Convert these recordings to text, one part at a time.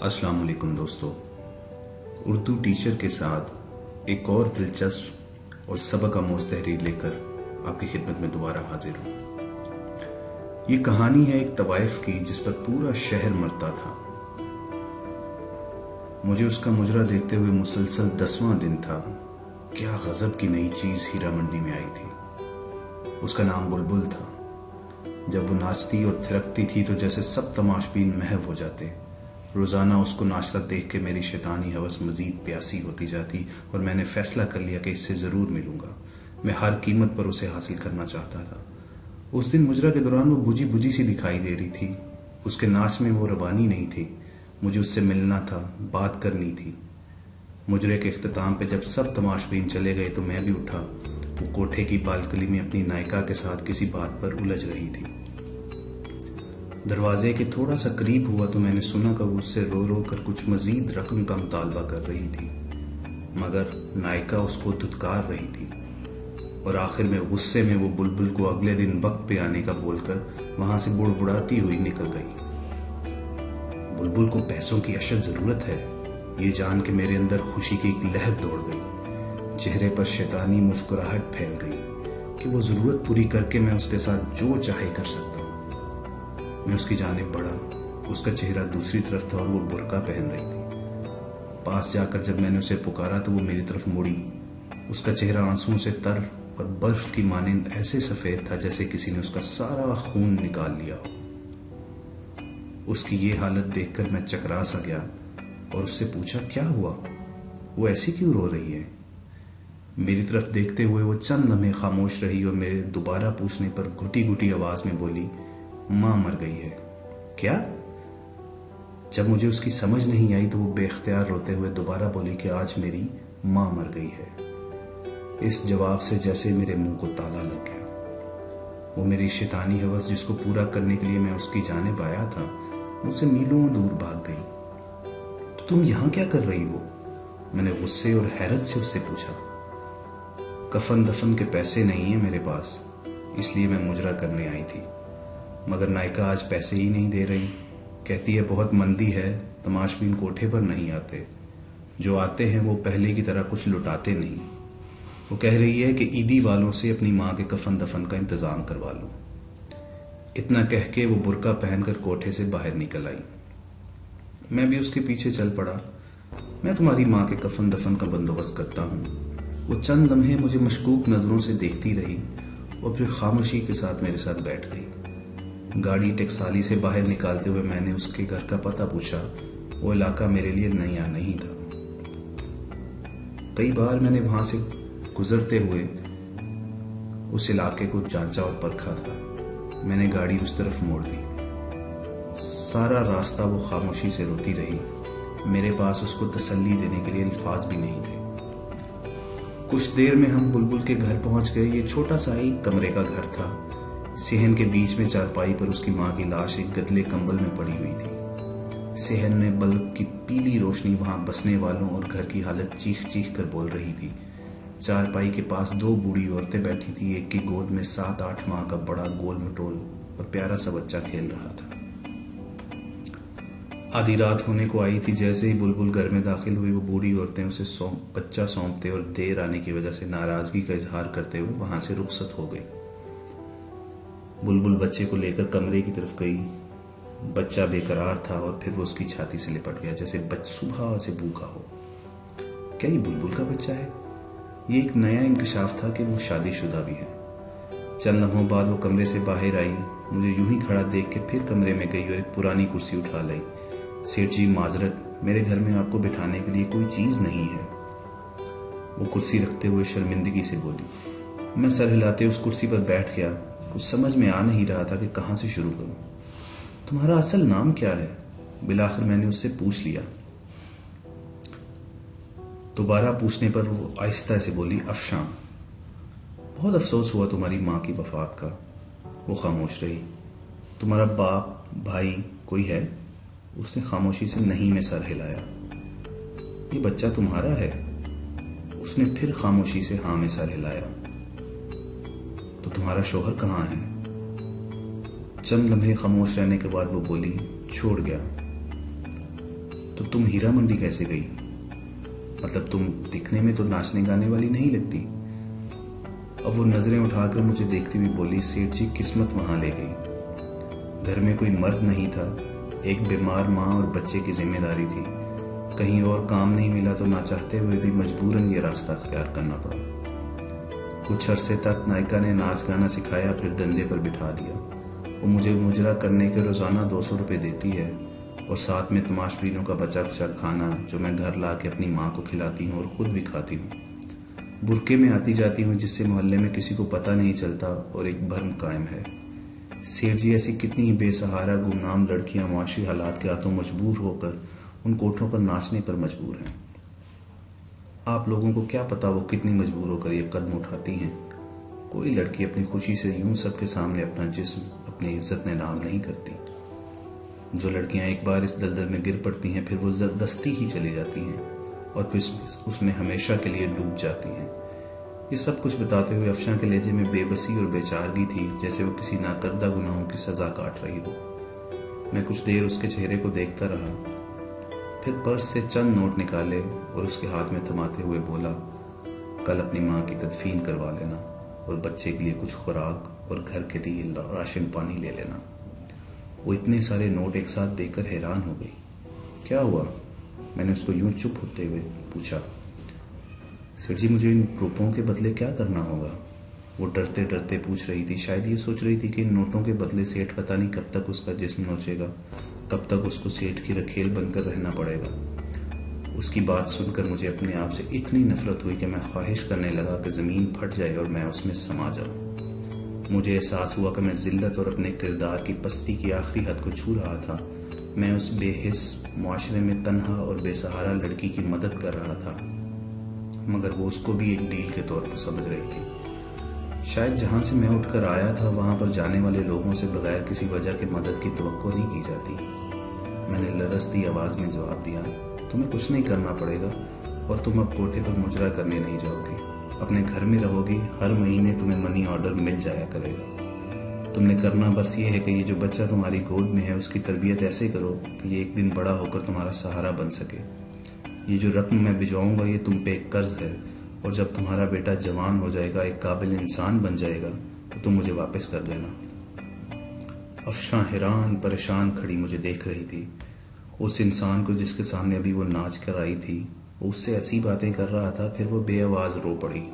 السلام علیکم دوستو، اردو ٹیچر کے ساتھ ایک اور دلچسپ اور سبق آموز تحریر لے کر آپ کی خدمت میں دوبارہ حاضر ہوں۔ یہ کہانی ہے ایک طوائف کی جس پر پورا شہر مرتا تھا۔ مجھے اس کا مجرا دیکھتے ہوئے مسلسل 10واں دن تھا۔ کیا غضب کی نئی چیز ہیرا منڈی میں آئی تھی۔ اس کا نام بلبل تھا۔ جب وہ ناچتی اور تھرکتی تھی تو جیسے سب تماشبین محو ہو جاتے۔ روزانہ اس کو ناچتا دیکھ کے میری شیطانی ہوس مزید پیاسی ہوتی جاتی اور میں نے فیصلہ کر لیا کہ اس سے ضرور ملوں گا۔ میں ہر قیمت پر اسے حاصل کرنا چاہتا تھا۔ اس دن مجرا کے دوران وہ بجھی بجھی سی دکھائی دے رہی تھی۔ اس کے ناچ میں وہ روانی نہیں تھی۔ مجھے اس سے ملنا تھا، بات کرنی تھی۔ مجرے کے اختتام پہ جب سب تماشبین چلے گئے تو میں بھی اٹھا۔ وہ کوٹھے کی بالکنی میں اپنی نائکا کے ساتھ کسی بات پر الجھ رہی تھی۔ دروازے کے تھوڑا سا قریب ہوا تو میں نے سنا کہ وہ اس سے رو رو کر کچھ مزید رقم کا مطالبہ کر رہی تھی، مگر نائکا اس کو دھتکار رہی تھی اور آخر میں غصے میں وہ بلبل کو اگلے دن وقت پہ آنے کا بول کر وہاں سے بڑبڑاتی ہوئی نکل گئی۔ بلبل کو پیسوں کی اشد ضرورت ہے، یہ جان کے میرے اندر خوشی کی ایک لہر دوڑ گئی۔ چہرے پر شیطانی مسکراہٹ پھیل گئی کہ وہ ضرورت پوری کر کے میں اس کے ساتھ جو چاہے کر سکتا ہوں۔ میں اس کی جانب بڑھا۔ اس کا چہرہ دوسری طرف تھا اور وہ برقع پہن رہی تھی۔ پاس جا کر جب میں نے اسے پکارا تو وہ میری طرف مڑی۔ اس کا چہرہ آنسوؤں سے تر اور برف کی مانند ایسے سفید تھا جیسے کسی نے اس کا سارا خون نکال لیا ہو۔ اس کی یہ حالت دیکھ کر میں چکرا سا گیا اور اس سے پوچھا، کیا ہوا؟ وہ ایسی کیوں رو رہی ہے؟ میری طرف دیکھتے ہوئے وہ چند لمحے خاموش رہی اور میرے دوبارہ پوچھنے پر گھٹی گھٹی آواز میں بولی، ماں مر گئی ہے۔ کیا؟ جب مجھے اس کی سمجھ نہیں آئی تو وہ بے اختیار روتے ہوئے دوبارہ بولی کہ آج میری ماں مر گئی ہے۔ اس جواب سے جیسے میرے منہ کو تالا لگ گیا۔ وہ میری شیطانی ہوس جس کو پورا کرنے کے لیے میں اس کی جانب آیا تھا مجھ سے میلوں دور بھاگ گئی۔ تو تم یہاں کیا کر رہی ہو؟ میں نے غصے اور حیرت سے اس سے پوچھا۔ کفن دفن کے پیسے نہیں ہیں میرے پاس، اس لیے میں مجرا کرنے آئی تھی، مگر نائکا آج پیسے ہی نہیں دے رہی۔ کہتی ہے بہت مندی ہے، تماشبین کوٹھے پر نہیں آتے، جو آتے ہیں وہ پہلے کی طرح کچھ لٹاتے نہیں۔ وہ کہہ رہی ہے کہ عیدی والوں سے اپنی ماں کے کفن دفن کا انتظام کروا لو۔ اتنا کہہ کے وہ برقع پہن کر کوٹھے سے باہر نکل آئی۔ میں بھی اس کے پیچھے چل پڑا۔ میں تمہاری ماں کے کفن دفن کا بندوبست کرتا ہوں۔ وہ چند لمحے مجھے مشکوک نظروں سے دیکھتی رہی اور پھر خاموشی کے ساتھ میرے ساتھ بیٹھ گئی۔ گاڑی ٹکسالی سے باہر نکالتے ہوئے میں نے اس کے گھر کا پتہ پوچھا۔ وہ علاقہ میرے لیے نیا نہیں تھا۔ کئی بار میں نے وہاں سے گزرتے ہوئے اس علاقے کو جانچا اور پرکھا تھا۔ میں نے گاڑی اس طرف موڑ دی۔ سارا راستہ وہ خاموشی سے روتی رہی۔ میرے پاس اس کو تسلی دینے کے لیے الفاظ بھی نہیں تھے۔ کچھ دیر میں ہم بلبل کے گھر پہنچ گئے۔ یہ چھوٹا سا ایک کمرے کا گھر تھا۔ صحن کے بیچ میں چارپائی پر اس کی ماں کی لاش ایک گدلے کمبل میں پڑی ہوئی تھی۔ صحن میں بلب کی پیلی روشنی وہاں بسنے والوں اور گھر کی حالت چیخ چیخ کر بول رہی تھی۔ چارپائی کے پاس 2 بوڑھی عورتیں بیٹھی تھی۔ ایک کی گود میں 7-8 ماہ کا بڑا گول مٹول اور پیارا سا بچہ کھیل رہا تھا۔ آدھی رات ہونے کو آئی تھی۔ جیسے ہی بلبل گھر میں داخل ہوئی وہ بوڑھی عورتیں اسے بچہ سونپتے اور دیر آنے کی وجہ سے ناراضگی کا اظہار کرتے ہوئے وہاں سے رخصت ہو گئی۔ بلبل بچے کو لے کر کمرے کی طرف گئی۔ بچہ بے قرار تھا اور پھر وہ اس کی چھاتی سے لپٹ گیا جیسے صبح سے بھوکا ہو۔ کیا یہ بلبل کا بچہ ہے؟ یہ ایک نیا انکشاف تھا کہ وہ شادی شدہ بھی ہے۔ چند لمحوں بعد وہ کمرے سے باہر آئی، مجھے یوں ہی کھڑا دیکھ کے پھر کمرے میں گئی اور ایک پرانی کرسی اٹھا لائی۔ سیٹھ جی معذرت، میرے گھر میں آپ کو بٹھانے کے لیے کوئی چیز نہیں ہے۔ وہ کرسی رکھتے ہوئے شرمندگی سے بولی۔ میں سر ہلاتے اس کرسی پر بیٹھ گیا۔ کچھ سمجھ میں آ نہیں رہا تھا کہ کہاں سے شروع کروں۔ تمہارا اصل نام کیا ہے؟ بالآخر میں نے اس سے پوچھ لیا۔ دوبارہ پوچھنے پر وہ آہستہ سے بولی، افشاں۔ بہت افسوس ہوا تمہاری ماں کی وفات کا۔ وہ خاموش رہی۔ تمہارا باپ بھائی کوئی ہے؟ اس نے خاموشی سے نہیں میں سر ہلایا۔ یہ بچہ تمہارا ہے؟ اس نے پھر خاموشی سے ہاں میں سر ہلایا۔ تو تمہارا شوہر کہاں ہے؟ چند لمحے خاموش رہنے کے بعد وہ بولی، چھوڑ گیا۔ تو تم ہیرا منڈی کیسے گئی؟ مطلب تم دکھنے میں تو ناچنے گانے والی نہیں لگتی۔ اب وہ نظریں اٹھا کر مجھے دیکھتی ہوئی بولی، سیٹھ جی قسمت وہاں لے گئی۔ گھر میں کوئی مرد نہیں تھا، ایک بیمار ماں اور بچے کی ذمہ داری تھی، کہیں اور کام نہیں ملا تو نہ چاہتے ہوئے بھی مجبوراً یہ راستہ اختیار کرنا پڑا۔ کچھ عرصے تک نائکا نے ناچ گانا سکھایا، پھر دندے پر بٹھا دیا۔ وہ مجھے مجرا کرنے کے روزانہ 200 روپے دیتی ہے اور ساتھ میں تماش بینوں کا بچا کچا کھانا جو میں گھر لا کے اپنی ماں کو کھلاتی ہوں اور خود بھی کھاتی ہوں۔ برقعے میں آتی جاتی ہوں جس سے محلے میں کسی کو پتہ نہیں چلتا اور ایک بھرم قائم ہے۔ سیٹھ جی ایسی کتنی ہی بے سہارا گمنام لڑکیاں معاشی حالات کے ہاتھوں مجبور ہو کر ان کوٹھوں پر ناچنے پر مجبور ہیں۔ آپ لوگوں کو کیا پتا وہ کتنی مجبور ہو کر یہ قدم اٹھاتی ہیں۔ کوئی لڑکی اپنی خوشی سے یوں سب کے سامنے اپنا جسم، اپنی عزت نام نہیں کرتی۔ جو لڑکیاں ایک بار اس دلدل میں گر پڑتی ہیں پھر وہ زبردستی ہی چلی جاتی ہیں اور پھر اس میں ہمیشہ کے لیے ڈوب جاتی ہیں۔ یہ سب کچھ بتاتے ہوئے افشاں کے لہجے میں بے بسی اور بے چارگی تھی، جیسے وہ کسی ناکردہ گناہوں کی سزا کاٹ رہی ہو۔ میں کچھ دیر اس کے چہرے کو دیکھتا رہا، پھر پرس سے چند نوٹ نکالے اور اس کے ہاتھ میں تھماتے ہوئے بولا، کل اپنی ماں کی تدفین کروا لینا اور بچے کے لیے کچھ خوراک اور گھر کے لیے راشن پانی لے لینا۔ وہ اتنے سارے نوٹ ایک ساتھ دیکھ کر حیران ہو گئی۔ کیا ہوا؟ میں نے اس کو یوں چپ ہوتے ہوئے پوچھا۔ سیٹھ جی مجھے ان روپوں کے بدلے کیا کرنا ہوگا؟ وہ ڈرتے ڈرتے پوچھ رہی تھی، شاید یہ سوچ رہی تھی کہ ان نوٹوں کے بدلے سیٹھ پتہ نہیں کب تک اس کا جسم نوچے گا، کب تک اس کو سیٹھ کی رکھیل بن کر رہنا پڑے گا۔ اس کی بات سن کر مجھے اپنے آپ سے اتنی نفرت ہوئی کہ میں خواہش کرنے لگا کہ زمین پھٹ جائے اور میں اس میں سما جاؤں۔ مجھے احساس ہوا کہ میں ذلت اور اپنے کردار کی پستی کی آخری حد کو چھو رہا تھا۔ میں اس بے حس معاشرے میں تنہا اور بے سہارا لڑکی کی مدد کر رہا تھا، مگر وہ اس کو بھی ایک ڈیل کے طور پر سمجھ رہی تھی۔ شاید جہاں سے میں اٹھ کر آیا تھا وہاں پر جانے والے لوگوں سے بغیر کسی وجہ کے مدد کی توقع نہیں کی جاتی۔ میں نے لرزتی آواز میں جواب دیا، تمہیں کچھ نہیں کرنا پڑے گا اور تم اب کوٹھے پر مجرا کرنے نہیں جاؤ گی، اپنے گھر میں رہو گی، ہر مہینے تمہیں منی آرڈر مل جایا کرے گا۔ تم نے کرنا بس یہ ہے کہ یہ جو بچہ تمہاری گود میں ہے اس کی تربیت ایسے کرو کہ یہ ایک دن بڑا ہو کر تمہارا سہارا بن سکے۔ یہ جو رقم میں بھجواؤں گا یہ تم پہ ایک قرض ہے، اور جب تمہارا بیٹا جوان ہو جائے گا، ایک قابل انسان بن جائے گا تو تم مجھے واپس کر دینا۔ افشاں حیران پریشان کھڑی مجھے دیکھ رہی تھی۔ اس انسان کو جس کے سامنے ابھی وہ ناچ کر آئی تھی، وہ اس سے ایسی باتیں کر رہا تھا، پھر وہ بے آواز رو پڑی۔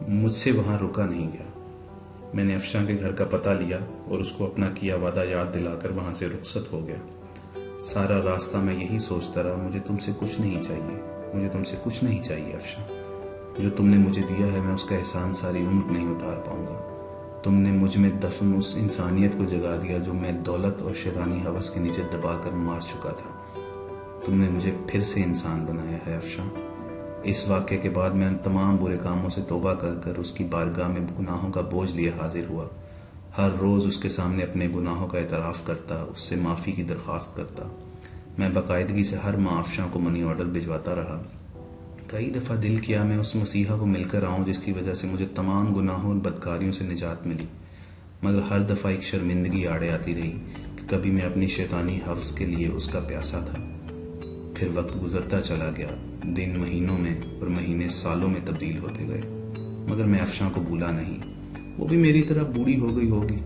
مجھ سے وہاں رکا نہیں گیا۔ میں نے افشاں کے گھر کا پتہ لیا اور اس کو اپنا کیا وعدہ یاد دلا کر وہاں سے رخصت ہو گیا۔ سارا راستہ میں یہی سوچتا رہا، مجھے تم سے کچھ نہیں چاہیے، مجھے تم سے کچھ نہیں چاہیے افشاں۔ جو تم نے مجھے دیا ہے میں اس کا احسان ساری عمر نہیں اتار پاؤں گا۔ تم نے مجھ میں دفن اس انسانیت کو جگا دیا جو میں دولت اور شیطانی ہوس کے نیچے دبا کر مار چکا تھا۔ تم نے مجھے پھر سے انسان بنایا ہے افشاں۔ اس واقعے کے بعد میں ان تمام برے کاموں سے توبہ کر کر اس کی بارگاہ میں گناہوں کا بوجھ لیے حاضر ہوا۔ ہر روز اس کے سامنے اپنے گناہوں کا اعتراف کرتا، اس سے معافی کی درخواست کرتا۔ میں باقاعدگی سے ہر ماہ افشاں کو منی آرڈر بھجواتا رہا۔ کئی دفعہ دل کیا میں اس مسیحا کو مل کر آؤں جس کی وجہ سے مجھے تمام گناہوں اور بدکاریوں سے نجات ملی، مگر ہر دفعہ ایک شرمندگی آڑے آتی رہی کہ کبھی میں اپنی شیطانی حوث کے لیے اس کا پیاسا تھا۔ پھر وقت گزرتا چلا گیا، دن مہینوں میں اور مہینے سالوں میں تبدیل ہوتے گئے، مگر میں افشاں کو بھولا نہیں۔ وہ بھی میری طرح بوڑھی ہو گئی ہوگی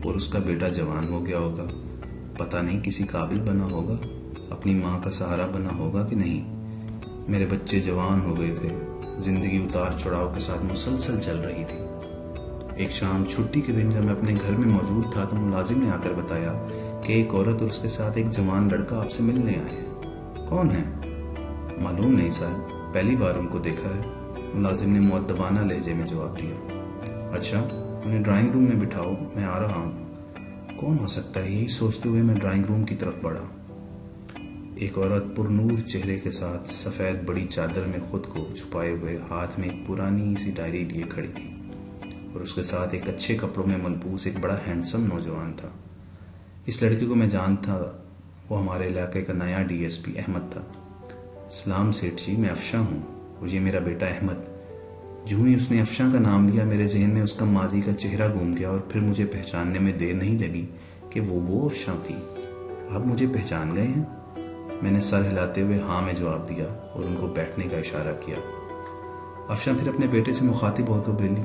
اور اس کا بیٹا جوان ہو گیا ہوگا، پتہ نہیں کسی قابل بنا ہوگا، اپنی ماں کا سہارا بنا ہوگا کہ نہیں۔ میرے بچے جوان ہو گئے تھے، زندگی اتار چڑھاؤ کے ساتھ مسلسل چل رہی تھی۔ ایک شام چھٹی کے دن جب میں اپنے گھر میں موجود تھا تو ملازم نے آ کر بتایا کہ ایک عورت اور اس کے ساتھ ایک جوان لڑکا آپ سے ملنے آئے ہیں۔ کون ہے؟ معلوم نہیں صاحب، پہلی بار ان کو دیکھا ہے، ملازم نے مؤدبانہ لہجے میں جواب دیا۔ اچھا، انہیں ڈرائنگ روم میں بٹھاؤ، میں آ رہا ہوں۔ کون ہو سکتا ہے؟ یہی سوچتے ہوئے میں ڈرائنگ روم کی طرف بڑھا۔ ایک عورت پر نور چہرے کے ساتھ سفید بڑی چادر میں خود کو چھپائے ہوئے ہاتھ میں ایک پرانی سی ڈائری لیے کھڑی تھی، اور اس کے ساتھ ایک اچھے کپڑوں میں ملبوس ایک بڑا ہینڈسم نوجوان تھا۔ اس لڑکے کو میں جانتا، وہ ہمارے علاقے کا نیا ڈی ایس پی احمد تھا۔ سلام سیٹھ جی، میں افشاں ہوں اور یہ میرا بیٹا احمد۔ جو ہی اس نے افشاں کا نام لیا میرے ذہن میں اس کا ماضی کا چہرہ گھوم گیا اور پھر مجھے پہچاننے میں دیر نہیں لگی کہ وہ افشاں تھی۔ آپ مجھے پہچان گئے ہیں؟ میں نے سر ہلاتے ہوئے ہاں میں جواب دیا اور ان کو بیٹھنے کا اشارہ کیا۔ افشاں پھر اپنے بیٹے سے مخاطب ہو کر بولی،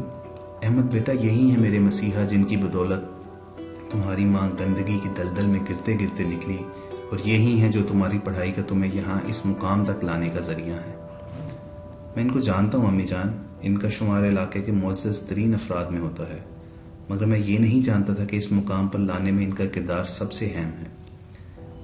احمد بیٹا، یہی ہے میرے مسیحا جن کی بدولت تمہاری ماں گندگی کی دلدل میں گرتے گرتے نکلی، اور یہی ہیں جو تمہاری پڑھائی کا تمہیں یہاں اس مقام تک لانے کا ذریعہ ہے۔ میں ان کو جانتا ہوں امی جان، ان کا شمار علاقے کے معزز ترین افراد میں ہوتا ہے، مگر میں یہ نہیں جانتا تھا کہ اس مقام پر لانے میں ان کا کردار سب سے اہم ہے۔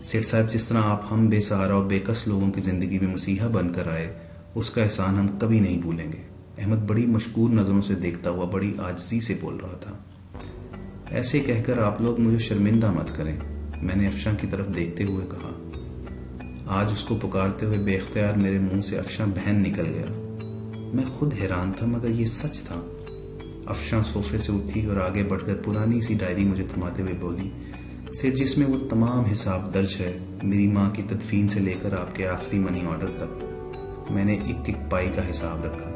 سیٹھ صاحب، جس طرح آپ ہم بے سہارا اور بے کس لوگوں کی زندگی میں مسیحا بن کر آئے، اس کا احسان ہم کبھی نہیں بھولیں گے۔ احمد بڑی مشکور نظروں سے دیکھتا ہوا بڑی عاجزی سے بول رہا تھا۔ ایسے کہہ کر آپ لوگ مجھے شرمندہ مت کریں، میں نے افشاں کی طرف دیکھتے ہوئے کہا۔ آج اس کو پکارتے ہوئے بے اختیار میرے منہ سے افشاں بہن نکل گیا۔ میں خود حیران تھا، مگر یہ سچ تھا۔ افشاں صوفے سے اٹھی اور آگے بڑھ کر پرانی سی ڈائری مجھے تھماتے ہوئے بولی، سیٹھ، جس میں وہ تمام حساب درج ہے، میری ماں کی تدفین سے لے کر آپ کے آخری منی آرڈر تک۔ میں نے ایک ایک پائی کا حساب رکھا،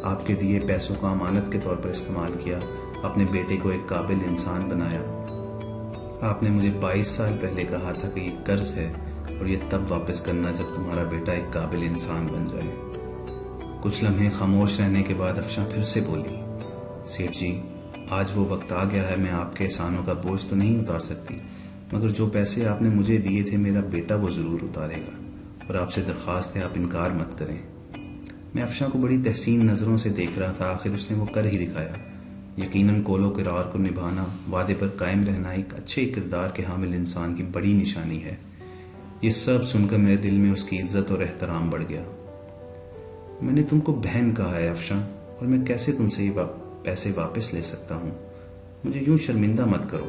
آپ کے دیے پیسوں کو امانت کے طور پر استعمال کیا، اپنے بیٹے کو ایک قابل انسان بنایا۔ آپ نے مجھے 22 سال پہلے کہا تھا کہ یہ قرض ہے اور یہ تب واپس کرنا جب تمہارا بیٹا ایک قابل انسان بن جائے۔ کچھ لمحے خاموش رہنے کے بعد افشاں پھر سے بولی، سیٹھ جی، آج وہ وقت آ گیا ہے، میں آپ کے احسانوں کا بوجھ تو نہیں اتار سکتی، مگر جو پیسے آپ نے مجھے دیے تھے میرا بیٹا وہ ضرور اتارے گا، اور آپ سے درخواست ہے آپ انکار مت کریں۔ میں افشاں کو بڑی تحسین نظروں سے دیکھ رہا تھا، آخر اس نے وہ کر ہی دکھایا۔ یقیناً قول و قرار کو نبھانا، وعدے پر قائم رہنا ایک اچھے کردار کے حامل انسان کی بڑی نشانی ہے۔ یہ سب سن کر میرے دل میں اس کی عزت اور احترام بڑھ گیا۔ میں نے تم کو بہن کہا ہے افشاں، اور میں کیسے تم سے یہ پیسے واپس لے سکتا ہوں؟ مجھے یوں شرمندہ مت کرو۔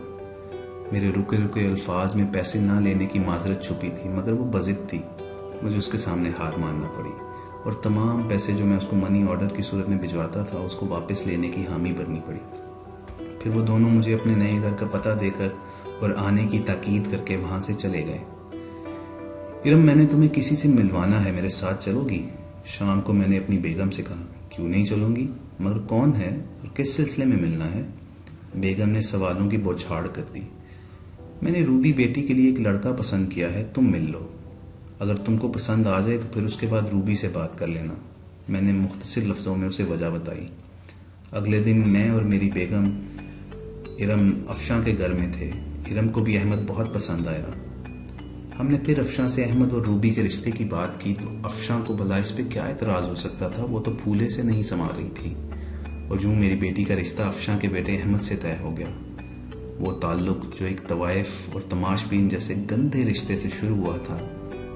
میرے رکے رکے الفاظ میں پیسے نہ لینے کی معذرت چھپی تھی، مگر وہ بضد تھی۔ مجھے اس کے سامنے ہار ماننا پڑی، اور تمام پیسے جو میں اس کو منی آرڈر کی صورت میں بھجواتا تھا اس کو واپس لینے کی حامی بھرنی پڑی۔ پھر وہ دونوں مجھے اپنے نئے گھر کا پتہ دے کر اور آنے کی تاکید کر کے وہاں سے چلے گئے۔ ارم، میں نے تمہیں کسی سے ملوانا ہے، میرے ساتھ چلو گی؟ شام کو میں نے اپنی بیگم سے کہا۔ کیوں نہیں چلوں گی، مگر کون ہے اور کس سلسلے میں ملنا ہے؟ بیگم نے سوالوں کی بوچھاڑ کر دی۔ میں نے روبی بیٹی کے لیے ایک لڑکا پسند کیا ہے، تم مل لو، اگر تم کو پسند آ جائے تو پھر اس کے بعد روبی سے بات کر لینا۔ میں نے مختصر لفظوں میں اسے وجہ بتائی۔ اگلے دن میں اور میری بیگم ارم افشاں کے گھر میں تھے۔ ارم کو بھی احمد بہت پسند آیا۔ ہم نے پھر افشاں سے احمد اور روبی کے رشتے کی بات کی تو افشاں کو بھلا اس پہ کیا اعتراض ہو سکتا تھا، وہ تو پھولے سے نہیں سما رہی تھی۔ اور یوں میری بیٹی کا رشتہ افشاں کے بیٹے احمد سے طے ہو گیا۔ وہ تعلق جو ایک طوائف اور تماش بین جیسے گندے رشتے سے شروع ہوا تھا،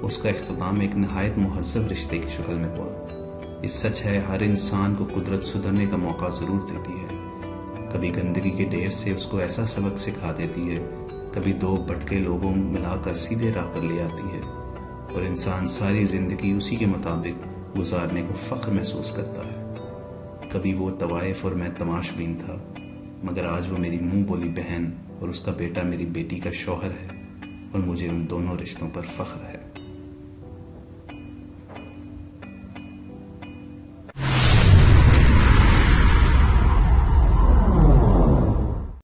اس کا اختتام ایک نہایت مہذب رشتے کی شکل میں ہوا۔ یہ سچ ہے، ہر انسان کو قدرت سدھرنے کا موقع ضرور دیتی ہے۔ کبھی گندگی کے ڈھیر سے اس کو ایسا سبق سکھا دیتی ہے، کبھی دو بھٹکے لوگوں ملا کر سیدھے راہ پر لے آتی ہے، اور انسان ساری زندگی اسی کے مطابق گزارنے کو فخر محسوس کرتا ہے۔ کبھی وہ طوائف اور میں تماش بین تھا، مگر آج وہ میری منہ بولی بہن اور اس کا بیٹا میری بیٹی کا شوہر ہے، اور مجھے ان دونوں رشتوں پر فخر ہے۔